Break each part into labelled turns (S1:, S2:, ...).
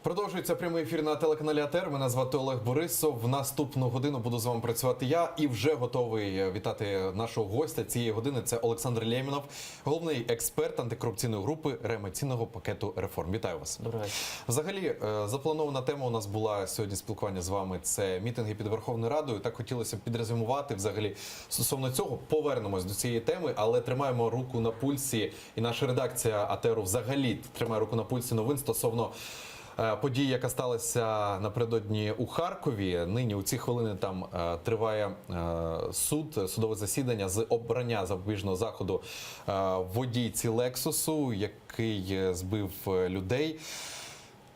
S1: Продовжується прямий ефір на телеканалі АТR. Мене звати Олег Борисов. В наступну годину буду з вами працювати я і вже готовий вітати нашого гостя цієї години. Це Олександр Лємінов, головний експерт антикорупційної групи реанімаційного пакету реформ. Вітаю вас.
S2: Доброго вечора.
S1: Взагалі, запланована тема у нас була сьогодні спілкування з вами. Це мітинги під Верховною Радою. Так хотілося б підрезюмувати взагалі стосовно цього. Повернемось до цієї теми, але тримаємо руку на пульсі. І наша редакція АТРу взагалі тримає руку на пульсі новин стосовно події, яка сталася напередодні у Харкові. Нині у ці хвилини там триває судове засідання з обрання запобіжного заходу водійці Лексусу, який збив людей.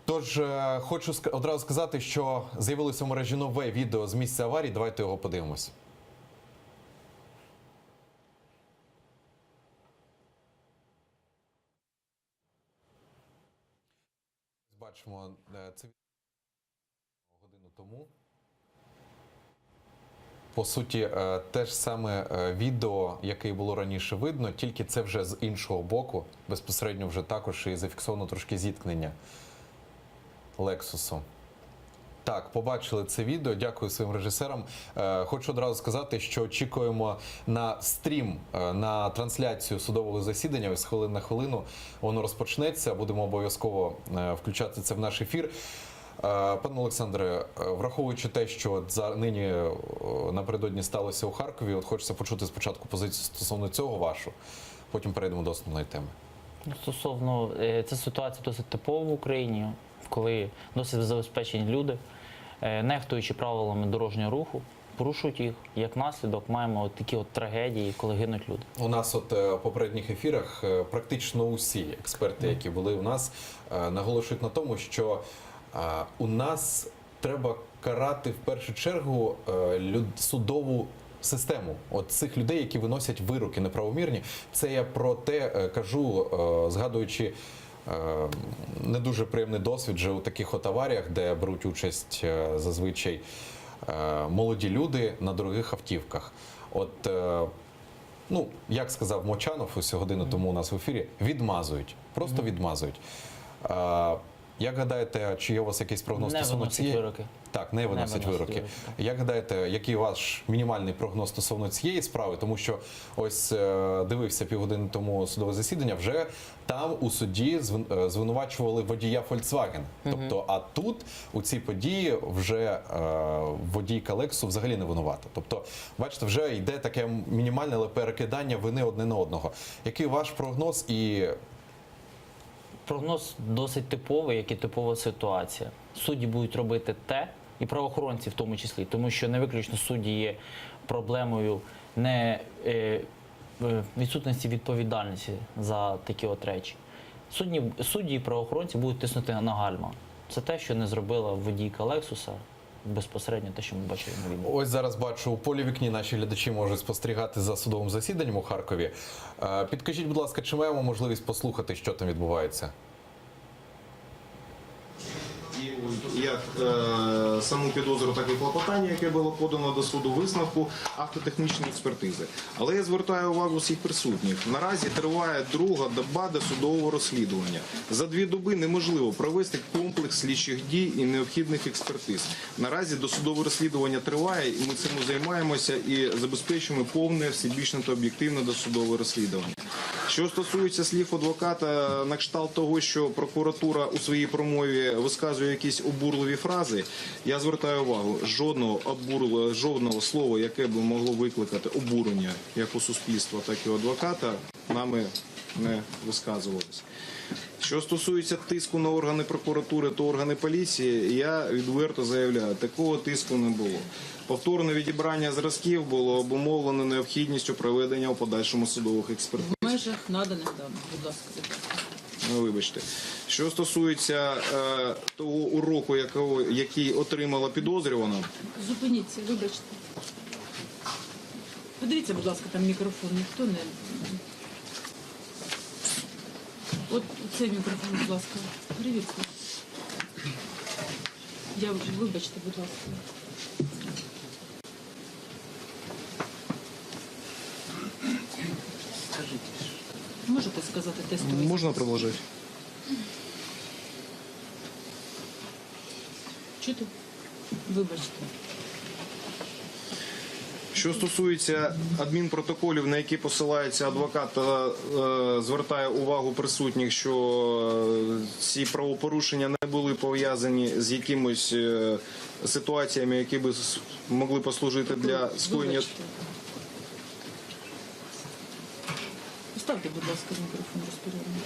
S1: Тож, хочу одразу сказати, що з'явилося в мережі нове відео з місця аварії. Давайте його подивимось. Бачимо це годину тому. По суті, те ж саме відео, яке було раніше видно, тільки це вже з іншого боку. Безпосередньо вже також і зафіксовано трошки зіткнення Лексусу. Так, побачили це відео. Дякую своїм режисерам. Хочу одразу сказати, що очікуємо на стрім, на трансляцію судового засідання. Ось хвилин на хвилину воно розпочнеться. Будемо обов'язково включати це в наш ефір. Пане Олександре, враховуючи те, що нині напередодні сталося у Харкові, от хочеться почути спочатку позицію стосовно цього вашу, потім перейдемо до основної теми.
S2: Стосовно, ця ситуація досить типова в Україні, коли досить забезпечені люди, нехтуючи правилами дорожнього руху, порушують їх. Як наслідок маємо такі трагедії, коли гинуть люди.
S1: У нас в попередніх ефірах практично усі експерти, які були у нас, наголошують на тому, що у нас треба карати в першу чергу судову систему. От цих людей, які виносять вироки неправомірні. Це я про те кажу, згадуючи не дуже приємний досвід вже у таких от аваріях, де беруть участь зазвичай молоді люди на дорогих автівках. От, ну, як сказав Мочанов ось годину тому у нас в ефірі, відмазують. Просто відмазують. Як гадаєте, чи є у вас якийсь прогноз стосовно цієї?
S2: Вироки.
S1: Так, не виносять вироки. Як гадаєте, який ваш мінімальний прогноз стосовно цієї справи? Тому що ось дивився півгодини тому судове засідання, вже там у суді звинувачували водія Volkswagen. Тобто, а тут у цій події вже водійка Лексу взагалі не винувата. Тобто, бачите, вже йде таке мінімальне, але перекидання вини одне на одного. Який ваш прогноз і...
S2: Прогноз досить типовий, як і типова ситуація. Судді будуть робити те, і правоохоронці в тому числі, тому що не виключно судді є проблемою відсутності відповідальності за такі от речі. Судді і правоохоронці будуть тиснути на гальма. Це те, що не зробила водійка Лексуса, безпосередньо те, що ми бачили на відео.
S1: Ось зараз бачу, у полі вікні наші глядачі можуть спостерігати за судовим засіданням у Харкові. Підкажіть, будь ласка, чи маємо можливість послухати, що там відбувається?
S3: Як саму підозру, так і клопотання, яке було подано до суду, висновку автотехнічної експертизи. Але я звертаю увагу всіх присутніх. Наразі триває друга доба досудового розслідування. За 2 доби неможливо провести комплекс слідчих дій і необхідних експертиз. Наразі досудове розслідування триває, і ми цим займаємося і забезпечуємо повне, всебічне та об'єктивне досудове розслідування. Що стосується слів адвоката на кшталт того, що прокуратура у своїй промові висказує якісь обурливі фрази, я звертаю увагу, жодного слова, яке б могло викликати обурення як у суспільства, так і у адвоката, нами не висказувалось. Що стосується тиску на органи прокуратури та органи поліції, я відверто заявляю, такого тиску не було. Повторне відібрання зразків було обумовлено необхідністю проведення у подальшому судових експертиз.
S4: В межах наданих даних, будь ласка.
S3: Ну, вибачте. Що стосується того уроку, який отримала підозрювана.
S4: Зупиніться, вибачте. Подивіться, будь ласка, там мікрофон, ніхто не... От цей мікрофон, будь ласка, перевірте. Вибачте, будь ласка. Можете сказати тестовий?
S3: Можна продовжити?
S4: Чути? Вибачте.
S3: Що стосується адмінпротоколів, на які посилається адвокат, та звертає увагу присутніх, що ці правопорушення не були пов'язані з якимось ситуаціями, які би могли послужити для скоєння.
S4: Вибачте. Поставте, будь ласка, мікрофон розпорядник.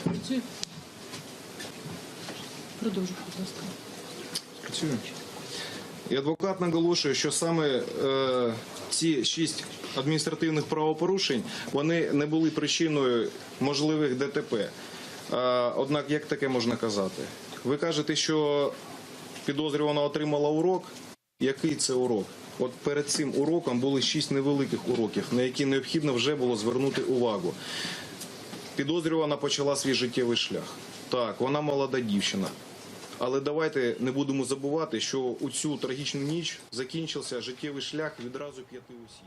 S4: Працює? Продовжуйте, будь ласка.
S3: Працює. І адвокат наголошує, що саме ці 6 адміністративних правопорушень, вони не були причиною можливих ДТП. Однак, як таке можна казати? Ви кажете, що підозрювана отримала урок. Який це урок? От перед цим уроком були 6 невеликих уроків, на які необхідно вже було звернути увагу. Підозрювана почала свій життєвий шлях. Так, вона молода дівчина. Але давайте не будемо забувати, що у цю трагічну ніч закінчився життєвий шлях відразу 5 осіб.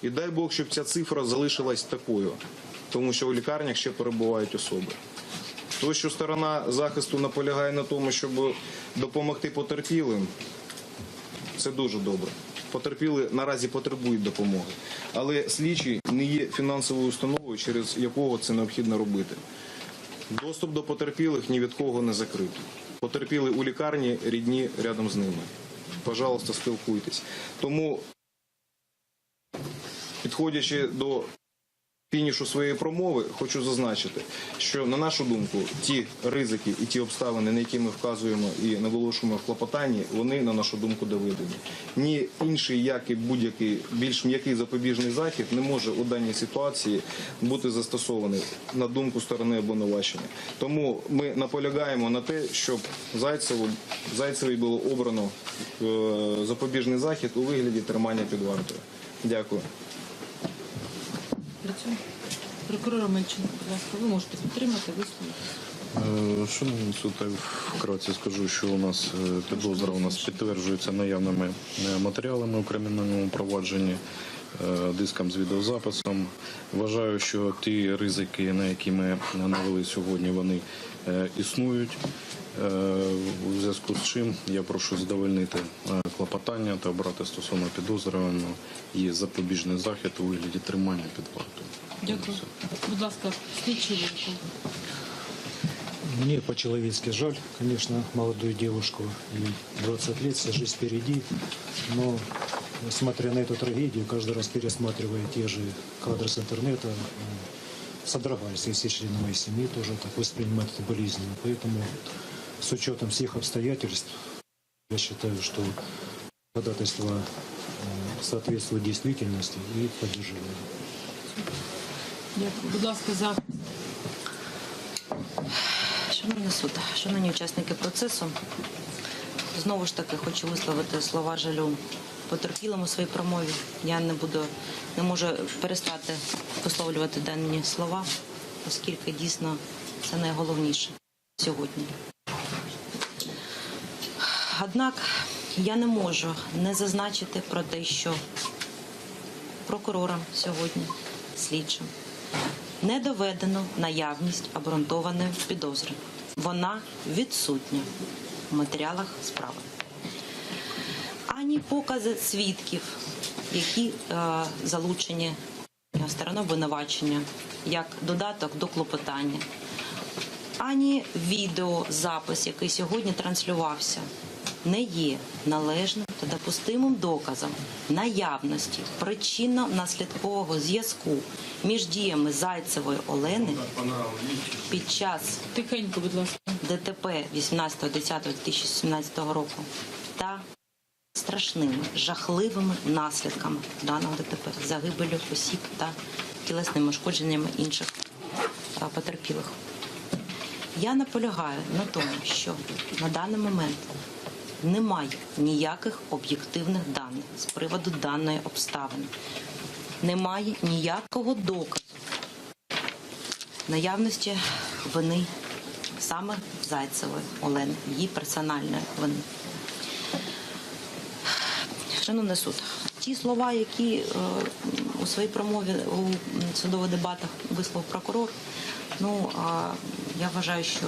S3: І дай Бог, щоб ця цифра залишилась такою, тому що у лікарнях ще перебувають особи. То, що сторона захисту наполягає на тому, щоб допомогти потерпілим, це дуже добре. Потерпіли наразі потребують допомоги. Але слідчий не є фінансовою установою, через якого це необхідно робити. Доступ до потерпілих ні від кого не закритий. Потерпіли у лікарні, рідні рядом з ними. Пожалуйста, спілкуйтесь. Тому, підходячи до фінішу своєї промови, хочу зазначити, що, на нашу думку, ті ризики і ті обставини, на які ми вказуємо і наголошуємо в клопотанні, вони, на нашу думку, доведені. Ні інший, як і будь-який більш м'який запобіжний захід не може у даній ситуації бути застосований, на думку сторони обвинувачення. Тому ми наполягаємо на те, щоб Зайцевій було обрано запобіжний захід у вигляді тримання під вартою. Дякую.
S4: Працює. Прокурор Омельченко, будь ласка, ви можете підтримати, висловити.
S5: Шановний суд, я вкратце скажу, що у нас підозра підтверджується наявними матеріалами у кримінальному провадженні, диском з відеозаписом. Вважаю, що ті ризики, на які ми навели сьогодні, вони існують. У зв'язку з чим я прошу задовольнити клопотання та обрати стосовно підозрюваного і запобіжний захід у вигляді тримання під вартою.
S4: Дякую. Будь ласка, слідчий Вілкул.
S6: Мне по-человечески жаль, конечно, молодую девушку. Ей 20 лет, вся жизнь впереди. Но, смотря на эту трагедию, каждый раз пересматривая те же кадры с интернета, содрогаюсь. И все члены моей семьи тоже так воспринимают это болезненно. Поэтому, с учетом всех обстоятельств, я считаю, что ходатайство соответствует действительности и поддерживаю.
S4: Дякую. Будь ласка, захист.
S7: Шановний суд, шановні учасники процесу, знову ж таки хочу висловити слова жалю потерпілим у своїй промові. Я не можу перестати висловлювати дані слова, оскільки дійсно це найголовніше сьогодні. Однак я не можу не зазначити про те, що прокурорам сьогодні, слідчим, не доведено наявність обґрунтованої підозри. Вона відсутня в матеріалах справи. Ані покази свідків, які залучені стороною обвинувачення, як додаток до клопотання, ані відеозапис, який сьогодні транслювався, не є належним та допустимим доказом наявності причинно-наслідкового зв'язку між діями Зайцевої Олени під час
S4: Тихенько, будь ласка.
S7: ДТП 18.10.2017 року та страшними, жахливими наслідками даного ДТП, загибелю осіб та тілесними ушкодженнями інших потерпілих. Я наполягаю на тому, що на даний момент немає ніяких об'єктивних даних з приводу даної обставини. Немає ніякого доказу наявності вини саме Зайцевої Олени, її персональної вини. Шановний суд, ті слова, які у своїй промові у судових дебатах висловив прокурор, я вважаю, що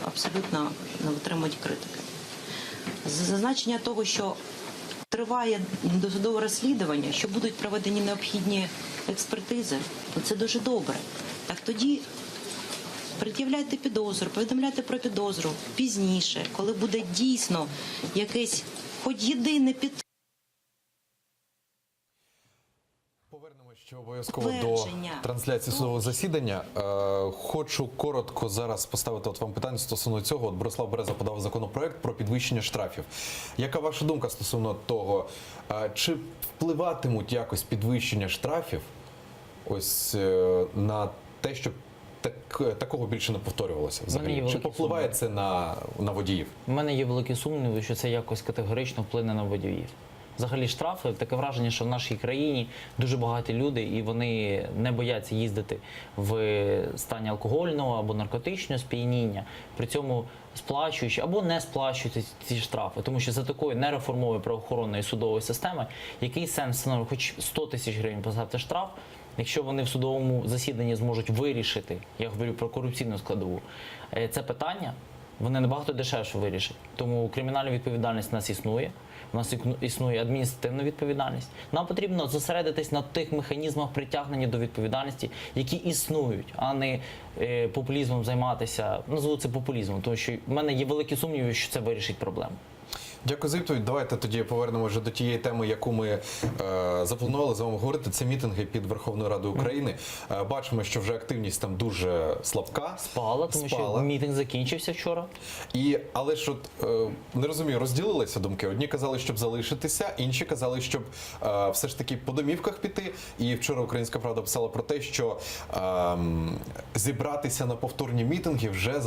S7: абсолютно не витримують критики. Зазначення того, що триває досудове розслідування, що будуть проведені необхідні експертизи, то це дуже добре. Так тоді пред'являйте підозру, повідомляйте про підозру пізніше, коли буде дійсно якесь хоч єдине
S1: Повернемось ще обов'язково до
S7: підтвердження.
S1: трансляції судового засідання. Хочу коротко зараз поставити вам питання стосовно цього. Борислав Береза подав законопроект про підвищення штрафів. Яка ваша думка стосовно того, чи впливатимуть якось підвищення штрафів ось на те, щоб такого більше не повторювалося взагалі? Чи
S2: великі
S1: попливає це на водіїв?
S2: У мене є великі сумніви, що це якось категорично вплине на водіїв. Взагалі штрафи, таке враження, що в нашій країні дуже багаті люди і вони не бояться їздити в стані алкогольного або наркотичного сп'яніння, при цьому сплачуючи або не сплачуючи ці штрафи. Тому що за такої нереформової правоохоронної судової системи, який сенс встановити хоч 100 тисяч гривень поставити штраф, якщо вони в судовому засіданні зможуть вирішити, я говорю про корупційну складову, це питання, вони набагато дешевше вирішать. Тому кримінальна відповідальність у нас існує. У нас існує адміністративна відповідальність. Нам потрібно зосередитись на тих механізмах притягнення до відповідальності, які існують, а не популізмом займатися. Назву це популізмом, тому що в мене є великі сумніви, що це вирішить проблему.
S1: Дякую за відповідь. Давайте тоді повернемося вже до тієї теми, яку ми запланували з вами говорити. Це мітинги під Верховною Радою України. Бачимо, що вже активність там дуже слабка.
S2: Спала, тому що мітинг закінчився вчора.
S1: Але ж не розумію, розділилися думки. Одні казали, щоб залишитися, інші казали, щоб все ж таки по домівках піти. І вчора Українська Правда писала про те, що зібратися на повторні мітинги вже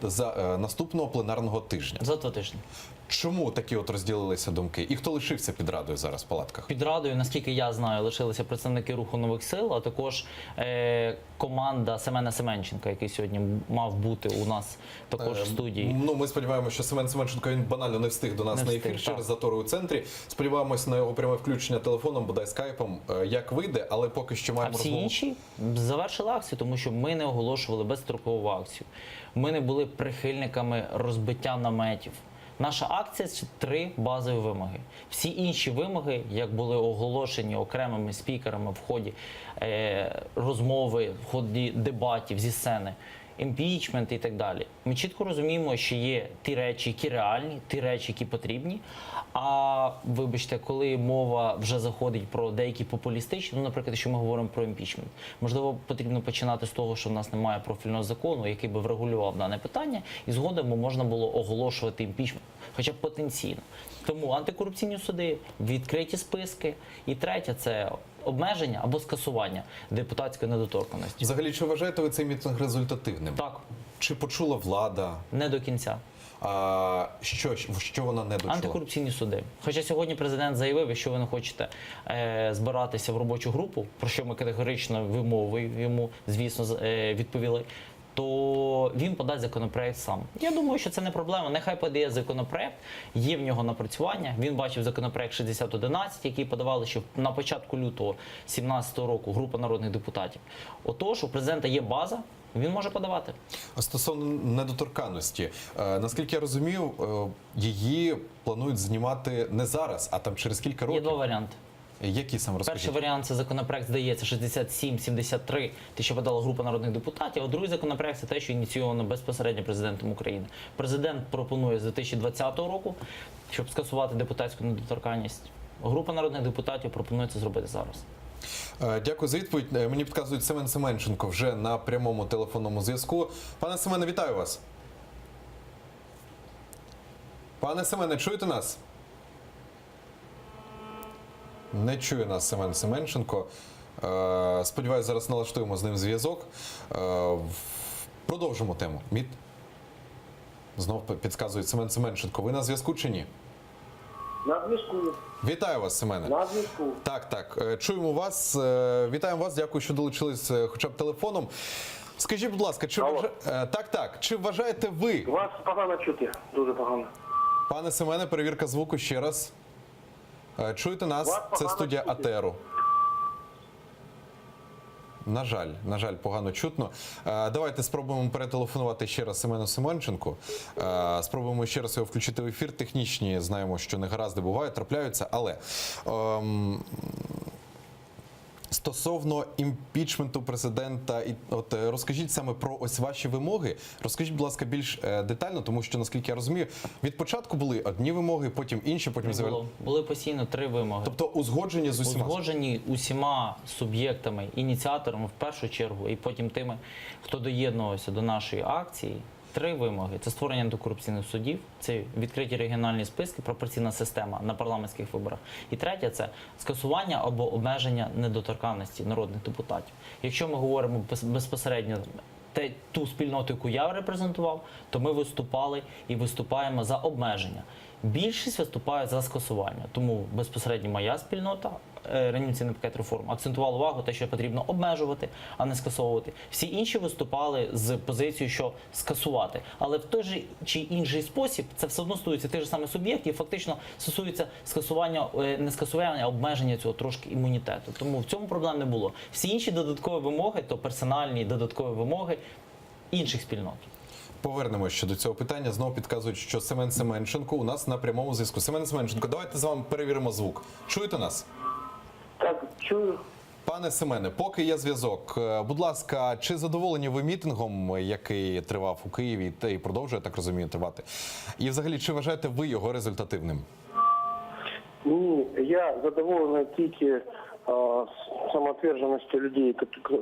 S1: за наступного пленарного тижня.
S2: За 2 тижні.
S1: Чому такі от розділилися думки? І хто лишився під Радою зараз в палатках?
S2: Під Радою, наскільки я знаю, лишилися представники Руху Нових Сил, а також команда Семена Семенченка, який сьогодні мав бути у нас також в студії.
S1: Ми сподіваємося, що Семен Семенченко він банально не встиг до нас на ефір через затори у центрі. Сподіваємося на його пряме включення телефоном, бодай скайпом, як вийде, але поки що маємо розмову.
S2: А всі інші завершили акцію, тому що ми не оголошували безстрокову акцію. Ми не були прихильниками розбиття наметів. Наша акція – це 3 базові вимоги. Всі інші вимоги, як були оголошені окремими спікерами в ході розмови, в ході дебатів зі сцени, імпічмент і так далі. Ми чітко розуміємо, що є ті речі, які реальні, ті речі, які потрібні. А, вибачте, коли мова вже заходить про деякі популістичні, наприклад, що ми говоримо про імпічмент, можливо, потрібно починати з того, що в нас немає профільного закону, який би врегулював дане питання, і згодом можна було оголошувати імпічмент, хоча б потенційно. Тому антикорупційні суди, відкриті списки. І третє – це обмеження або скасування депутатської недоторканності.
S1: Взагалі, чи вважаєте ви цей мітинг результативним?
S2: Так.
S1: Чи почула влада?
S2: Не до кінця.
S1: Що вона не дочула?
S2: Антикорупційні суди. Хоча сьогодні президент заявив, якщо ви не хочете збиратися в робочу групу, про що ми категорично вимовою йому, звісно, відповіли, то він подасть законопроект сам. Я думаю, що це не проблема. Нехай подає законопроект, є в нього напрацювання. Він бачив законопроект 6011, який подавали ще на початку лютого 2017 року група народних депутатів. Отож, у президента є база, він може подавати.
S1: А стосовно недоторканності, наскільки я розумію, її планують знімати не зараз, а там через кілька років.
S2: Є 2 варіанти.
S1: Які саме розкажіть?
S2: Перший варіант – це законопроект, здається, 6773, те, що подала група народних депутатів, а другий законопроект – це те, що ініційовано безпосередньо президентом України. Президент пропонує з 2020 року, щоб скасувати депутатську недоторканність. Група народних депутатів пропонує це зробити зараз.
S1: Дякую за відповідь. Мені підказують, Семен Семенченко вже на прямому телефонному зв'язку. Пане Семене, вітаю вас. Пане Семене, чуєте нас? Не чує нас Семен Семенченко. Сподіваюсь, зараз налаштуємо з ним зв'язок. Продовжимо тему. Знову підказують Семен Семенченко. Ви на зв'язку чи ні?
S8: На зв'язку.
S1: Вітаю вас, Семене.
S8: На зв'язку.
S1: Так. Чуємо вас. Вітаємо вас. Дякую, що долучились хоча б телефоном. Скажіть, будь ласка,
S8: Алло.
S1: чи вважаєте ви,
S8: Вас погано чути, дуже погано.
S1: пане Семене, перевірка звуку ще раз? Чуєте нас?
S8: Вас
S1: Це
S8: погано
S1: студія
S8: чути.
S1: АТРу. На жаль, погано чутно. Давайте спробуємо перетелефонувати ще раз Семену Семенченку. Спробуємо ще раз його включити в ефір. Технічні, знаємо, що негаразди бувають, трапляються, але стосовно імпічменту президента, розкажіть саме про ось ваші вимоги. Розкажіть, будь ласка, більш детально, тому що, наскільки я розумію, від початку були одні вимоги, потім інші, потім
S2: Були постійно 3 вимоги.
S1: Тобто узгоджені з усіма.
S2: Узгоджені усіма суб'єктами, ініціаторами в першу чергу, і потім тими, хто доєднувався до нашої акції. 3 вимоги: це створення антикорупційних судів, це відкриті регіональні списки, пропорційна система на парламентських виборах. І третє – це скасування або обмеження недоторканності народних депутатів. Якщо ми говоримо безпосередньо ту спільноту, яку я репрезентував, то ми виступали і виступаємо за обмеження. Більшість виступає за скасування. Тому безпосередньо моя спільнота, Реанімаційний пакет реформ, акцентувала увагу те, що потрібно обмежувати, а не скасовувати. Всі інші виступали з позицією, що скасувати. Але в той же чи інший спосіб це все одно стосується тих же самих суб'єктів, фактично стосується скасування, не скасування, а обмеження цього трошки імунітету. Тому в цьому проблем не було. Всі інші додаткові вимоги, то персональні додаткові вимоги інших спільнот.
S1: Повернемося ще до цього питання. Знову підказують, що Семен Семенченко у нас на прямому зв'язку. Семен Семенченко, давайте з вами перевіримо звук. Чуєте нас?
S8: Так, чую.
S1: Пане Семене, поки є зв'язок, будь ласка, чи задоволені ви мітингом, який тривав у Києві та і продовжує, так розумію, тривати? І взагалі, чи вважаєте ви його результативним?
S8: Ні, я задоволений тільки самоотверженностью людей,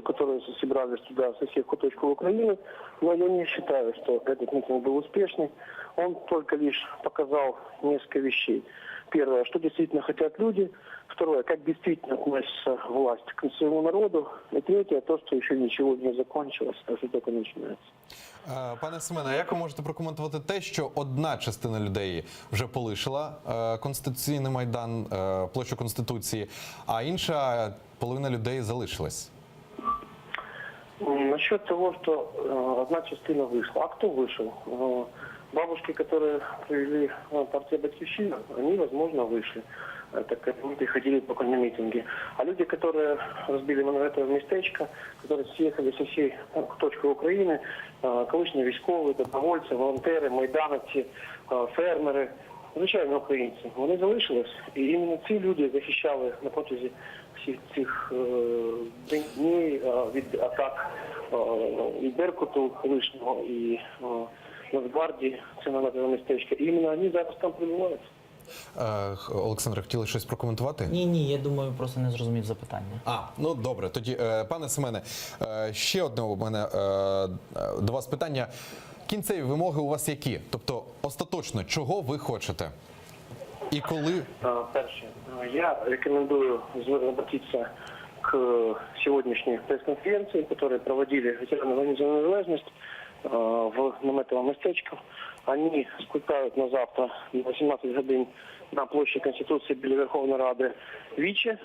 S8: которые собирались туда со всех куточков Украины, но я не считаю, что этот митинг был успешный. Он только лишь показал несколько вещей. Первое, что действительно хотят люди. Второе, как действительно относится власть к своему народу. И третье, то, что еще ничего не закончилось, а что только начинается.
S1: Пане Семене, а як ви можете прокоментувати те, що одна частина людей вже полишила Конституційний Майдан, площу Конституції, а інша половина людей залишилась?
S8: Насчет того, что одна частина вышла. А кто вышел? Бабушки, которые провели партию «Батьковщина», они, возможно, вышли. Так как они приходили только на митинги. А люди, которые разбили это местечко, которые съехали со всей точки України, колишні військові, добровольці, волонтери, майдановці, фермери, звичайно, українці, вони залишились. І іменно ці люди захищали на протязі всіх цих днів від атак і Беркуту колишнього, і Нацгвардії, це на містечко. І іменно вони зараз там прибуваються.
S1: Олександре, хотіли щось прокоментувати?
S2: Ні, я думаю, просто не зрозумів запитання.
S1: Ну добре. Тоді, пане Семене, ще одне у мене до вас питання. Кінцеві вимоги у вас які? Тобто, остаточно, чого ви хочете? І коли?
S8: Перше, я рекомендую обратиться к сегодняшней пресс-конференции, которую проводили ветераны войны за незалежность в наметовом местечку. Они скликають на завтра на 18 годин на площі Конституції біля Верховної Ради Віче.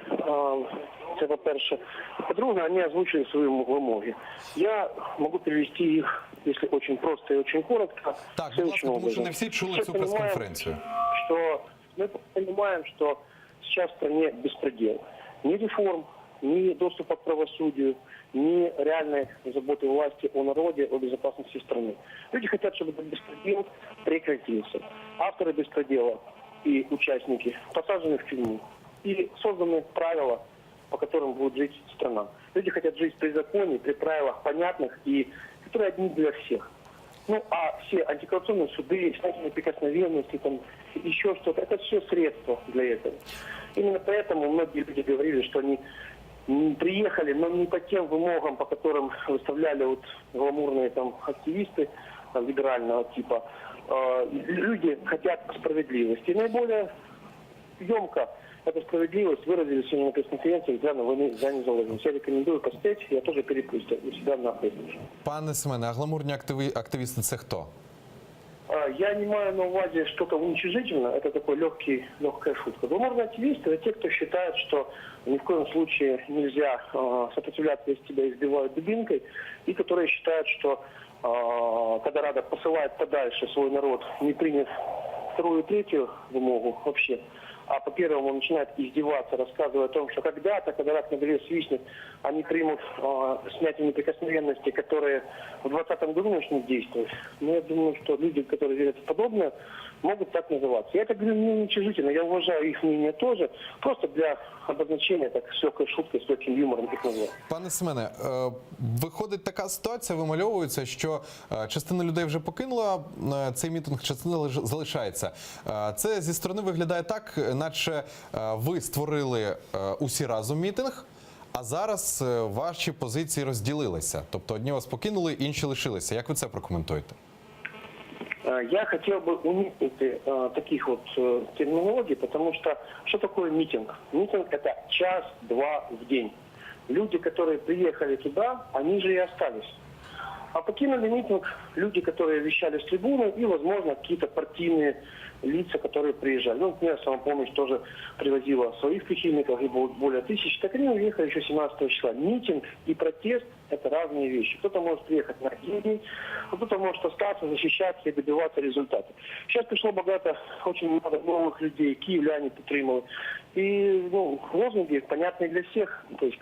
S8: Це по-перше. По-друге, вони озвучили свої вимоги. Я можу перевести їх, якщо дуже просто і дуже коротко.
S1: Так, будь ласка, тому що не всі чули цю прес-конференцію.
S8: Мы понимаем, что сейчас в стране беспредел. Ни реформ, ни доступа к правосудию, ни реальной заботы власти о народе, о безопасности страны. Люди хотят, чтобы этот беспредел прекратился. Авторы беспредела и участники посажены в тюрьму. И созданы правила, по которым будет жить страна. Люди хотят жить при законе, при правилах понятных и которые одни для всех. Ну, а все антикоррупционные суды, снятие неприкосновенности, там, еще что-то, это все средства для этого. Именно поэтому многие люди говорили, что они приехали, но не по тем вымогам, по которым выставляли вот гламурные там активисты либерального типа. Люди хотят справедливости. И наиболее емко эту справедливость выразили сегодня на пресс-конференции «Ветераны войны за незалежность». Я рекомендую посмотреть, я тоже перепустил у себя на фейсбуке.
S1: Пане Семене, а гламурні активісти – це хто?
S8: Я не имею на увазе что-то уничижительное, это такой легкая шутка. Гламурные активисты – это те, кто считает, что ни в коем случае нельзя сопротивляться, если тебя избивают дубинкой, и которые считают, что когда Рада посылает подальше свой народ, не приняв вторую и третью вымогу вообще, а по первому он начинает издеваться, рассказывая о том, что когда-то, когда рак на голове свистнет, они примут снятие неприкосновенности, которые в 2020 году начнут действовать. Но я думаю, что люди, которые верят в подобное, могут так называться. Я это говорю не уничижительно, я уважаю их мнение тоже, просто для обозначения, так, с легкой шуткой, с легким юмором их называю.
S1: Пане Семене, виходить така ситуація, вимальовується, що частина людей вже покинула цей мітинг, частина залишається. Це зі сторони виглядає так, наче ви створили усі разом мітинг, а зараз ваші позиції розділилися. Тобто одні вас покинули, інші лишилися. Як ви це прокоментуєте?
S8: Я хотел бы уникнуть таких вот терминологий, потому что такое митинг? Митинг – это час-два в день. Люди, которые приехали туда, они же и остались. А покинули митинг люди, которые вещали с трибуны, и, возможно, какие-то партийные лица, которые приезжали. Ну, например, «Самопомощь» тоже привозила своих прихильников, и было более 1000. Так они уехали еще 17 числа. Митинг и протест – это разные вещи. Кто-то может приехать на один день, а кто-то может остаться, защищаться и добиваться результата. Сейчас пришло богато, очень много новых людей, киевляне підтримали. И лозунги понятны для всех. То есть,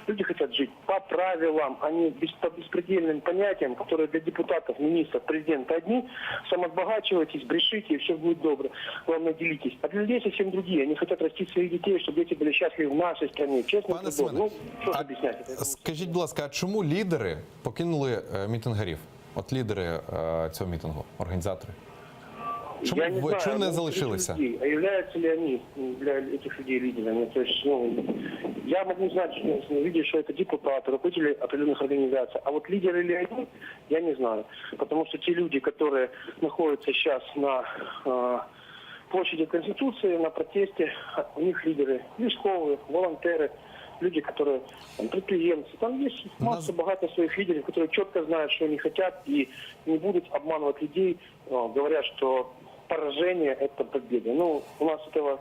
S8: люди хотят жить по правилам, а не по беспредельным понятиям, которые для депутатов, министров, президента одни. Самоотбогачивайтесь, брешите, и все будет добро. Главное, делитесь. А для людей совсем другие. Они хотят растить своих детей, чтобы дети были счастливы в нашей стране. Честно,
S1: Пане Семене,
S8: что объяснять это?
S1: скажіть, будь ласка, а чому лідери покинули мітингарів? От лідери цього мітингу, організатори. Чому
S8: Я не знаю,
S1: чому не
S8: ну,
S1: залишилися?
S8: людей, а являются ли они для этих людей лидерами? То есть, я могу знать, видеть, что это депутаты, руководители определенных организаций. А вот лидеры ли они, я не знаю. Потому что те люди, которые находятся сейчас на площади Конституции, на протесте, у них лидеры військовые, волонтеры, люди, которые предприемцы. Там есть масса богато своих лидеров, которые четко знают, что они хотят, и не будут обманывать людей, говоря, что поражение – это победа. Ну, у нас этого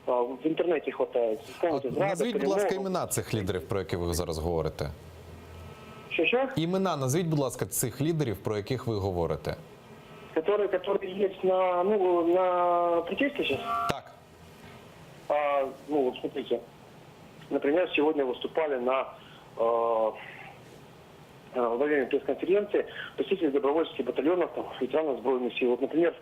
S8: в інтернеті хватає.
S1: Назвіть, будь ласка, імена цих лідерів, про яких ви зараз говорите.
S8: Що?
S1: Імена назвіть, будь ласка, цих лідерів, про яких ви говорите.
S8: Которые есть на протесте сейчас?
S1: Так.
S8: Вот смотрите. Например, сегодня выступали во время пресс-конференции представители добровольческих батальонов, ветеранов Збройных сил. Вот, например,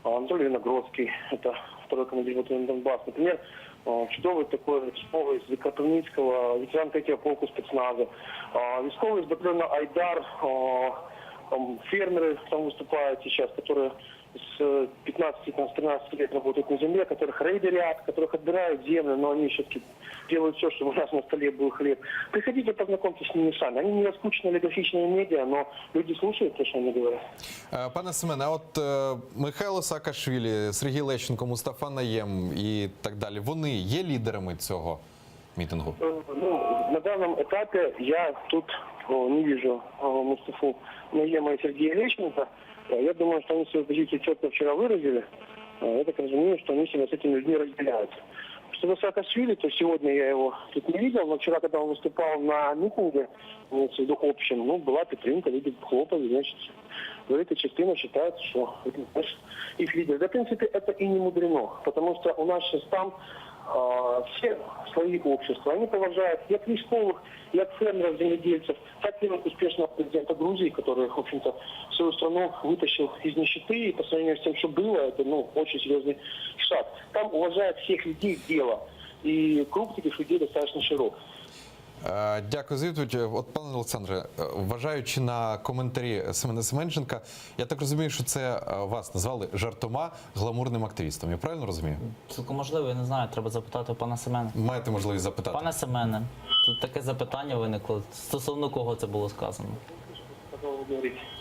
S8: Анатолий Виногродский, это второй командир батальона Донбасс. Например, чудовый такой військовый из Кропивницкого, ветеран 3-го полку спецназа. Військовый из батальона Айдар, фермеры там выступают сейчас, которые с 15-13 лет работают на земле, которых рейдерят, которых отбирают землю, но они все-таки делают все, чтобы у нас на столе был хлеб. Приходите, познакомьтесь с ними сами. Они не раскручены олигархичные медиа, но люди слушают то, что они говорят.
S1: Пане Семене, а от Михайло Саакашвілі, Сергій Лещенко, Мустафа Наєм і так далі, вони є лідерами цього мітингу?
S8: На данном этапе я тут не вижу Мустафу Наема и Сергея Лещенко. Я думаю, что они свою позицию четко вчера выразили. Я так разумею, что они себя с этими людьми разделяют. Что до Саакашвили, то сегодня я его тут не видел, но вчера, когда он выступал на митинге, имеется в виду общем, была підтримка, люди хлопали, значит, эта частина считает, что это их лидер. Да, в принципе, это и не мудрено, потому что у нас сейчас там все слои общества, они поважают як військовых, як фермеров, земледельцев, так и успешного президента Грузии, который, в общем-то, свою страну вытащил из нищеты, и по сравнению с тем, что было, это, очень серьезный шаг. Там уважают всех людей дела, и круг таких людей достаточно широк.
S1: Дякую за відповідь. От, пане Олександре, вважаючи на коментарі Семена Семенченка, я так розумію, що це вас назвали жартома гламурним активістом. Я правильно розумію?
S2: Цілком можливо, я не знаю, треба запитати у пана Семена.
S1: Маєте можливість запитати.
S2: Пане Семене, тут таке запитання виникло. Стосовно кого це було сказано?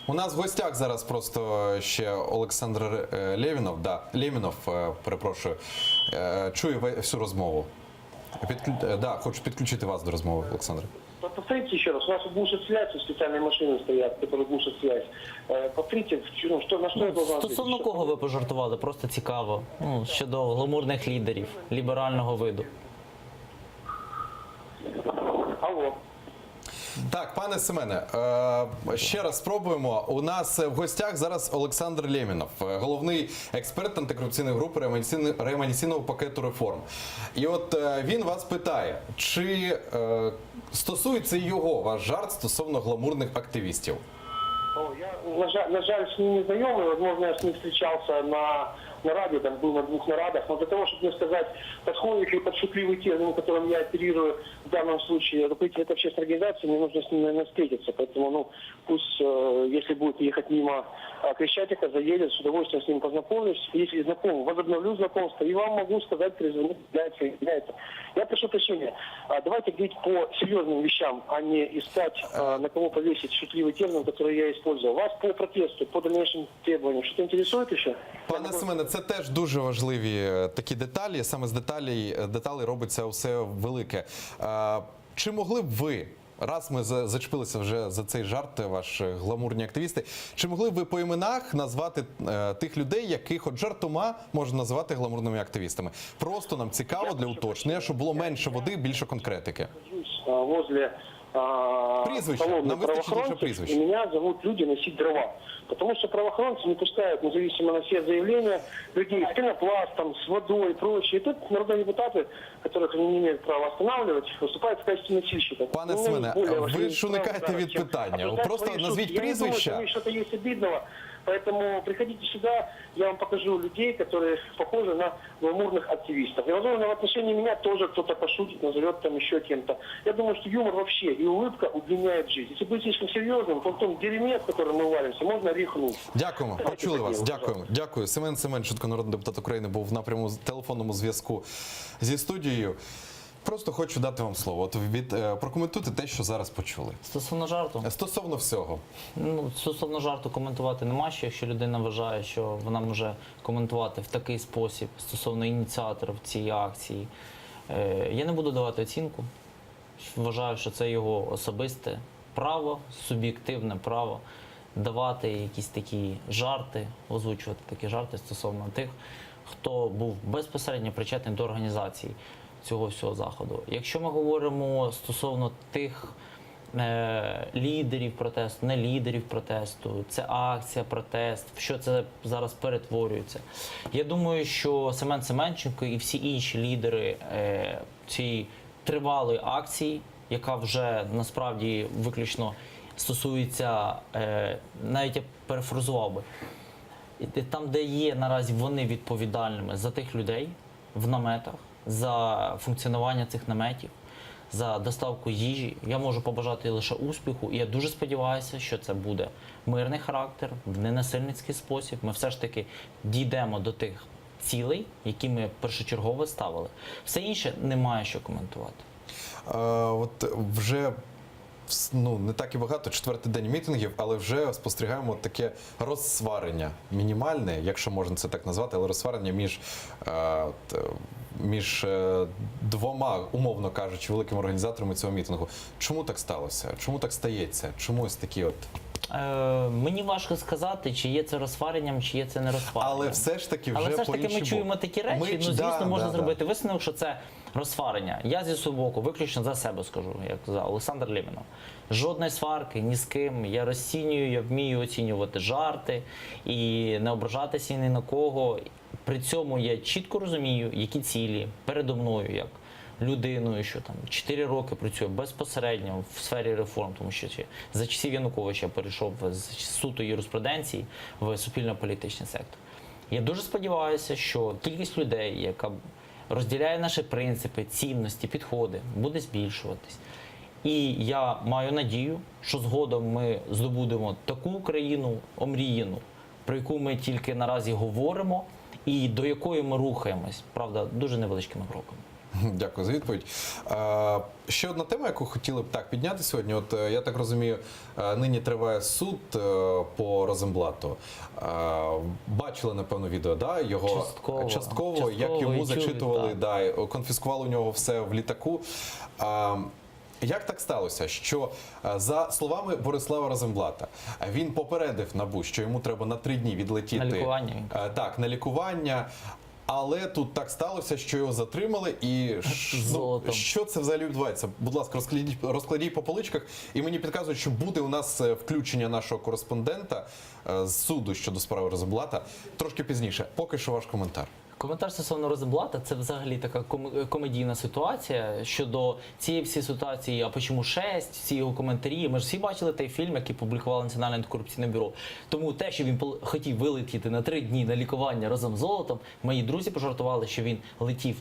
S1: У нас в гостях зараз просто ще Олександр Лєвінов, перепрошую, чує всю розмову. Да, хочу підключити вас до розмови, Олександр.
S8: Повторите еще раз, у нас глушат связь, специальные машины стоят, которые глушат связь. Повторите, на что я должен ответить?
S2: Стосовно кого ви пожартували? Просто цікаво. Ну, щодо гламурних лідерів ліберального виду.
S8: Алло.
S1: Так, пане Семене, ще раз спробуємо. У нас в гостях зараз Олександр Лємінов, головний експерт антикорупційної групи реанімаційного пакету реформ. І от він вас питає, чи стосується його ваш жарт стосовно гламурних активістів?
S8: Я, на жаль, с ним не знакомый, возможно, я с ним встречался на радио, там был на 2 нарадах, но для того, чтобы мне сказать, подходит ли под шутливый термин, которым я оперирую в данном случае руководитель этой общественной организации, мне нужно с ним, наверное, встретиться. Поэтому, пусть, если будет ехать мимо Крещатика, заедет, с удовольствием с ним познакомлюсь. Если знаком, возобновлю знакомство, и вам могу сказать, перезвонить, является. Я прошу прощения, давайте говорить по серьезным вещам, а не искать, на кого повесить шутливый термин, который я использовал. Вас по протесту, по дальнейшим требованиям, что-то интересует еще?
S1: Пане Семене, це теж дуже важливі такі деталі. Саме з деталей робиться все велике. Чи могли б ви, раз ми зачепилися вже за цей жарт, ваші гламурні активісти, чи могли б ви по іменах назвати тих людей, яких от жартома можна назвати гламурними активістами? Просто нам цікаво для уточнення, щоб було менше води, більше конкретики.
S8: Возле
S1: Прізвище.
S8: колонны
S1: Нам вистачить лише
S8: правоохранцев,
S1: прізвище.
S8: и меня зовут люди носить дрова. Потому что правоохранцы не пускают, независимо на все заявления, людей с пенопластом, с водой и прочее. И тут народные депутаты, которых они не имеют права останавливать, выступают в качестве носильщиков.
S1: Пане
S8: У меня
S1: Семене,
S8: есть более
S1: ви
S8: важливые
S1: ж уникаєте
S8: права,
S1: від
S8: чем
S1: питання.
S8: обсуждать
S1: Просто
S8: свои
S1: назвіть
S8: шутки. Я не думаю,
S1: прізвища.
S8: что у них что-то есть обидного. Поэтому приходите сюда, я вам покажу людей, которые похожи на гламурных активистов. И, возможно, в отношении меня тоже кто-то пошутит, назовет там еще кем-то. Я думаю, что юмор вообще и улыбка удлиняет жизнь. Если быть слишком серьезным, то в том дерьме, в котором мы варимся, можно рехнуть.
S1: Дякуємо,
S8: Давайте
S1: почули вас.
S8: поділимо,
S1: Дякуємо. Дякую. Семен Семенченко, народний депутат України, був в напряму телефонному зв'язку зі студією. Просто хочу дати вам слово. От прокоментуйте те, що зараз почули.
S2: Стосовно жарту.
S1: Стосовно всього.
S2: Ну, стосовно жарту коментувати нема що, якщо людина вважає, що вона може коментувати в такий спосіб стосовно ініціаторів цієї акції. Я не буду давати оцінку. Вважаю, що це його особисте право, суб'єктивне право давати якісь такі жарти, озвучувати такі жарти стосовно тих, хто був безпосередньо причетний до організації цього всього заходу. Якщо ми говоримо стосовно тих лідерів протесту, не лідерів протесту, це акція, протест, в що це зараз перетворюється. Я думаю, що Семен Семенченко і всі інші лідери цієї тривалої акції, яка вже насправді виключно стосується, навіть я перефразував би, там, де є наразі вони відповідальними за тих людей в наметах, за функціонування цих наметів, за доставку їжі. Я можу побажати лише успіху, і я дуже сподіваюся, що це буде мирний характер, в ненасильницький спосіб. Ми все ж таки дійдемо до тих цілей, які ми першочергово ставили. Все інше немає що коментувати.
S1: От вже не так і багато, 4-й день мітингів, але вже спостерігаємо таке розсварення, мінімальне, якщо можна це так назвати, але розсварення між двома, умовно кажучи, великими організаторами цього мітингу. Чому так сталося? Чому так стається? Чому ось такі от...
S2: Мені важко сказати, чи є це розсваренням, чи є це не розсваренням.
S1: Але все ж таки вже
S2: Але все ж таки
S1: по-іншому.
S2: ми чуємо такі речі, звісно, можна зробити висновок, що це розсварення. Я зі свого боку виключно за себе скажу, як за Олександр Лємінов. Жодної сварки ні з ким. Я розцінюю, я вмію оцінювати жарти і не ображатися ні на кого. При цьому я чітко розумію, які цілі передо мною, як людиною, що там 4 роки працює безпосередньо в сфері реформ, тому що за часів Януковича я перейшов з суто юриспруденції в суспільно-політичний сектор. Я дуже сподіваюся, що кількість людей, яка розділяє наші принципи, цінності, підходи, буде збільшуватись. І я маю надію, що згодом ми здобудемо таку Україну омріяну, про яку ми тільки наразі говоримо, і до якої ми рухаємось, правда, дуже невеличкими кроками.
S1: Дякую за відповідь. Ще одна тема, яку хотіли б так підняти сьогодні. От я так розумію, нині триває суд по Розенблату. Бачили, напевно, відео, да? Його частково, як
S2: і
S1: йому
S2: чули,
S1: зачитували,
S2: так.
S1: да, конфіскували у нього все в літаку. Як так сталося, що за словами Борислава Розенблата, він попередив НАБУ, що йому треба на 3 дні відлетіти
S2: На лікування.
S1: Так, на лікування. Але тут так сталося, що його затримали, і
S2: Золотом.
S1: що це взагалі відбувається? Будь ласка, розкладіть по поличках. І мені підказують, що буде у нас включення нашого кореспондента з суду щодо справи Розенблата трошки пізніше. Поки що ваш коментар.
S2: Коментар стосовно Розенблата – це взагалі така комедійна ситуація щодо цієї всієї ситуації, а почому 6, всі його коментарі. Ми ж всі бачили той фільм, який публікувало Національне антикорупційне бюро. Тому те, що він хотів вилетіти на 3 дні на лікування разом з золотом, мої друзі пожартували, що він летів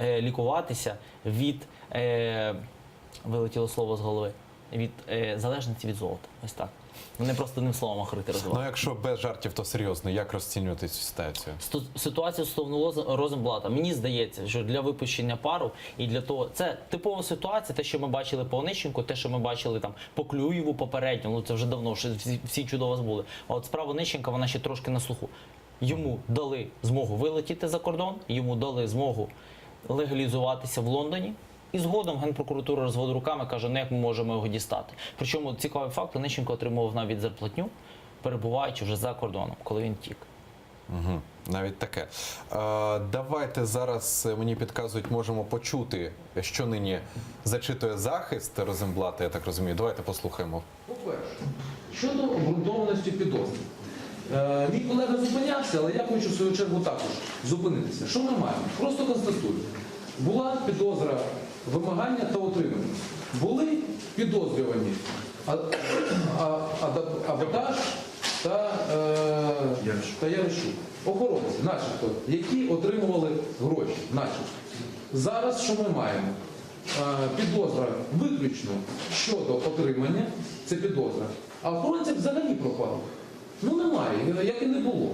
S2: лікуватися від, вилетіло слово з голови, від залежності від золота. Ось так. Вони просто одним словом охарактеризували.
S1: Ну, якщо без жартів, то серйозно, як розцінювати цю ситуацію?
S2: Ситуація стосовно Розенблата. Мені здається, що для випущення пару і для того... Це типова ситуація, те, що ми бачили по Онищенку, те, що ми бачили там по Клюєву попередньо, ну це вже давно, що всі чудово забули. А от справа Онищенка, вона ще трошки на слуху. Йому дали змогу вилетіти за кордон, йому дали змогу легалізуватися в Лондоні. І згодом Генпрокуратура розводить руками, каже, ну як ми можемо його дістати. Причому цікавий факт, Онищенко отримував навіть зарплатню, перебуваючи вже за кордоном, коли він тік.
S1: Угу, навіть таке. Давайте зараз, мені підказують, можемо почути, що нині зачитує захист Розенблата, я так розумію. Давайте послухаємо.
S9: По-перше, щодо обґрунтованості підозри. Мій колега зупинявся, але я хочу в свою чергу також зупинитися. Що ми маємо? Просто констатую. Була підозра вимагання та отримання. Були підозрювані Абадаш та Ярощук. Охоронці, начебто, які отримували гроші. Начебто. Зараз що ми маємо? Підозра виключно щодо отримання, це підозра. А охоронці взагалі пропали. Ну немає, як і не було.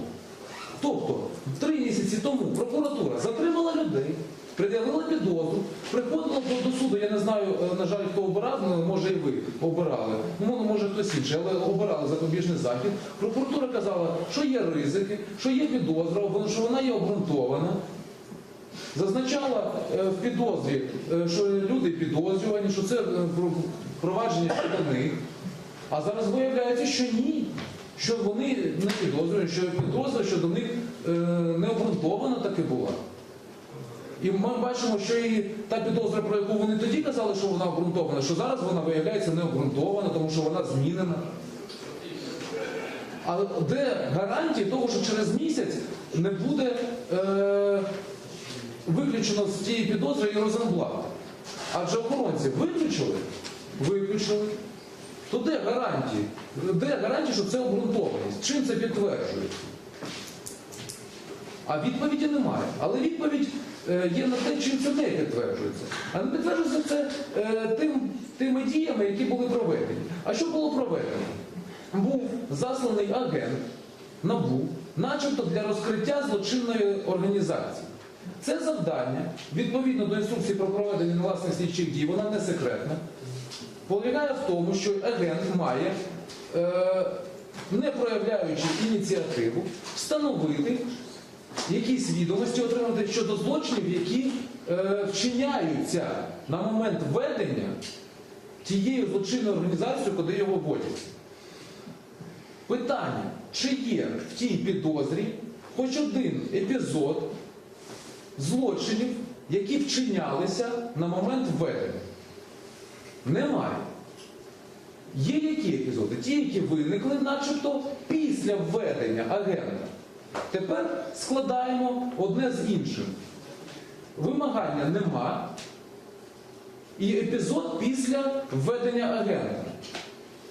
S9: Тобто, 3 місяці тому прокуратура затримала людей, пред'явила підозру, приходила до суду, я не знаю, на жаль, хто обирав, може і ви обирали, може хтось інший, але обирали запобіжний захід. Прокуратура казала, що є ризики, що є підозра, що вона є обґрунтована. Зазначала в підозрі, що люди підозрювані, що це провадження щодо них. А зараз виявляється, що ні. Що вони не підозрюють, що підозра щодо них не обґрунтована таки була. І ми бачимо, що і та підозра, про яку вони тоді казали, що вона обґрунтована, що зараз вона виявляється не обґрунтована, тому що вона змінена. А де гарантії того, що через місяць не буде виключено з цієї підозри і Розенблата? Адже охоронці виключили? Виключили. То де гарантії? Де гарантії, що це обґрунтованість? Чим це підтверджується? А відповіді немає. Але відповідь є на те, чим це не підтверджується. А не підтверджується це тими діями, які були проведені. А що було проведено? Був засланий агент НАБУ, начебто для розкриття злочинної організації. Це завдання, відповідно до інструкції про проведення негласних слідчих дій, вона не секретна, полягає в тому, що агент має, не проявляючи ініціативу, встановити якісь відомості, отримати щодо злочинів, які вчиняються на момент ведення тією злочинною організацією, куди його вводять. Питання, чи є в тій підозрі хоч один епізод злочинів, які вчинялися на момент введення? Немає. Є які епізоди? Ті, які виникли начебто після введення агента. Тепер складаємо одне з іншим. Вимагання нема. І епізод після введення агента.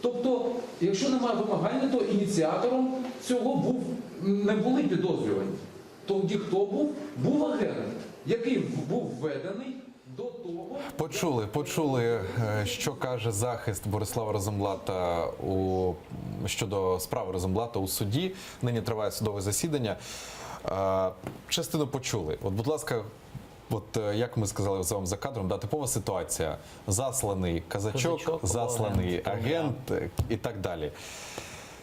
S9: Тобто, якщо немає вимагання, то ініціатором цього не були підозрювані. Тоді хто був? Був агент, який був введений до того...
S1: Почули, що каже захист Борислава Розенблата щодо справи Розенблата у суді. Нині триває судове засідання. Частину почули. От, будь ласка, От як ми сказали з вами за кадром, да, типова ситуація. Засланий казачок, засланий агент і так далі.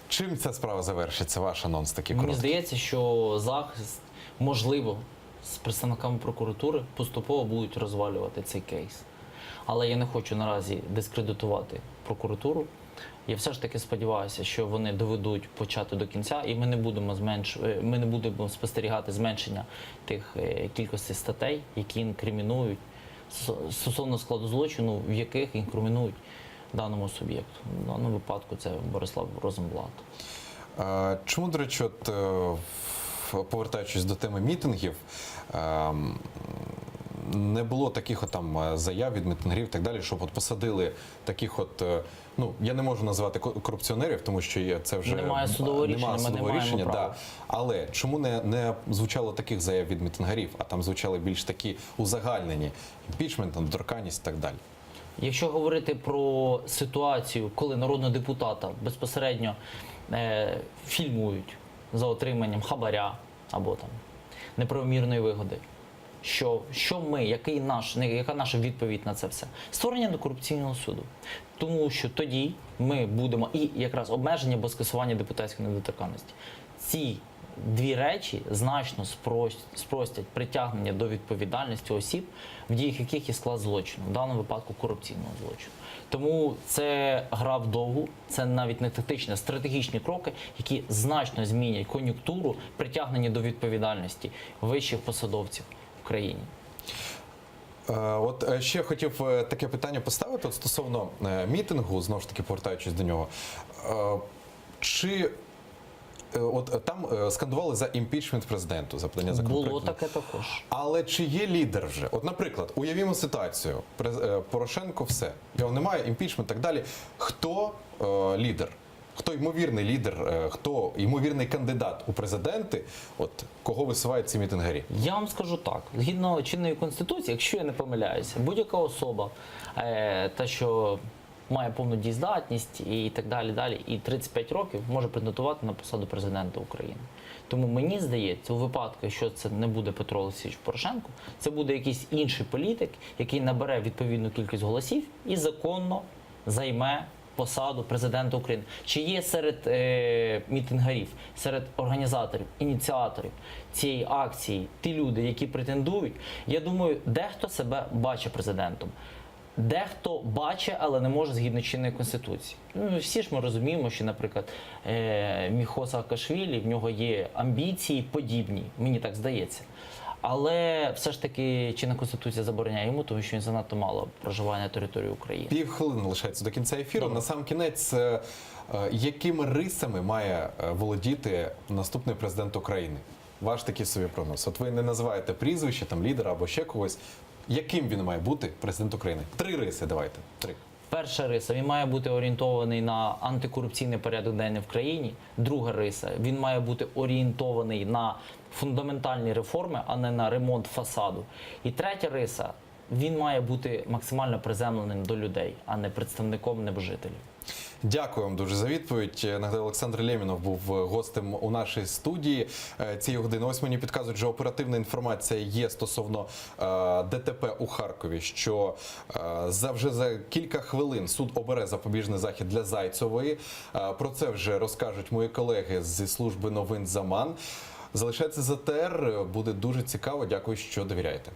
S1: Чим ця справа завершиться, ваш анонс такий
S2: Мені
S1: короткий?
S2: здається, що захист, можливо, з представниками прокуратури поступово будуть розвалювати цей кейс. Але я не хочу наразі дискредитувати прокуратуру. Я все ж таки сподіваюся, що вони доведуть почати до кінця, і ми не будемо спостерігати зменшення тих кількості статей, які інкримінують стосовно складу злочину, в яких інкримінують даному суб'єкту. В даному випадку це Борислав Розенблат.
S1: Чому, до речі, от, повертаючись до теми мітингів, не було таких от там заяв від мітингерів і так далі, щоб от посадили таких от, ну, я не можу назвати корупціонерів, тому що це вже
S2: Немає судового рішення, ми не
S1: судового
S2: маємо
S1: рішення,
S2: права.
S1: да. Але чому не звучало таких заяв від мітингерів, а там звучали більш такі узагальнені, імпічмент, недоторканність і так далі?
S2: Якщо говорити про ситуацію, коли народного депутата безпосередньо фільмують за отриманням хабаря або там неправомірної вигоди, яка наша відповідь на це все? Створення антикорупційного суду. Тому що тоді ми будемо, і якраз обмеження або скасування депутатської недоторканності. Ці дві речі значно спростять притягнення до відповідальності осіб, в діях яких є склад злочину, в даному випадку корупційного злочину. Тому це гра вдовгу, це навіть не тактичні, а стратегічні кроки, які значно змінять кон'юнктуру притягнення до відповідальності вищих посадовців в країні.
S1: От ще хотів таке питання поставити от стосовно мітингу, знову ж таки повертаючись до нього. Чи от там скандували за імпічмент президенту, за подання законопроекту?
S2: Було таке також.
S1: Але чи є лідер вже? От, наприклад, уявімо ситуацію. Порошенко все. Його немає, імпічмент і так далі. Хто лідер? Хто ймовірний лідер, хто ймовірний кандидат у президенти, от кого висувають ці мітингері?
S2: Я вам скажу так, згідно чинної конституції, якщо я не помиляюся, будь-яка особа, та що має повну дієздатність і так далі, і 35 років може претендувати на посаду президента України. Тому мені здається, у випадку, якщо це не буде Петро Олексійович Порошенко, це буде якийсь інший політик, який набере відповідну кількість голосів і законно займе посаду президента України. Чи є серед мітингарів, серед організаторів, ініціаторів цієї акції ті люди, які претендують? Я думаю, дехто себе бачить президентом. Дехто бачить, але не може згідно чинної конституції. Ну, всі ж ми розуміємо, що, наприклад, Міхо Саакашвілі, в нього є амбіції подібні, мені так здається. Але все ж таки чинна конституція забороняє йому, тому що він занадто мало проживає на території України.
S1: Півхвилини лишається до кінця ефіру. На сам кінець, якими рисами має володіти наступний президент України? Ваш такий собі прогноз. От ви не називаєте прізвище, там, лідера або ще когось. Яким він має бути президент України? 3 риси давайте. 3.
S2: Перша риса, він має бути орієнтований на антикорупційний порядок денний в країні. Друга риса, він має бути орієнтований на фундаментальні реформи, а не на ремонт фасаду. І третя риса, він має бути максимально приземленим до людей, а не представником небожителів.
S1: Дякую вам дуже за відповідь. Нагадаю, Олександр Лємінов був гостем у нашій студії цієї години. Ось мені підказують, що оперативна інформація є стосовно ДТП у Харкові, що вже за кілька хвилин суд обере запобіжний захід для Зайцевої. Про це вже розкажуть мої колеги зі служби новин «Заман». Залишайтеся з АТР, буде дуже цікаво. Дякую, що довіряєте.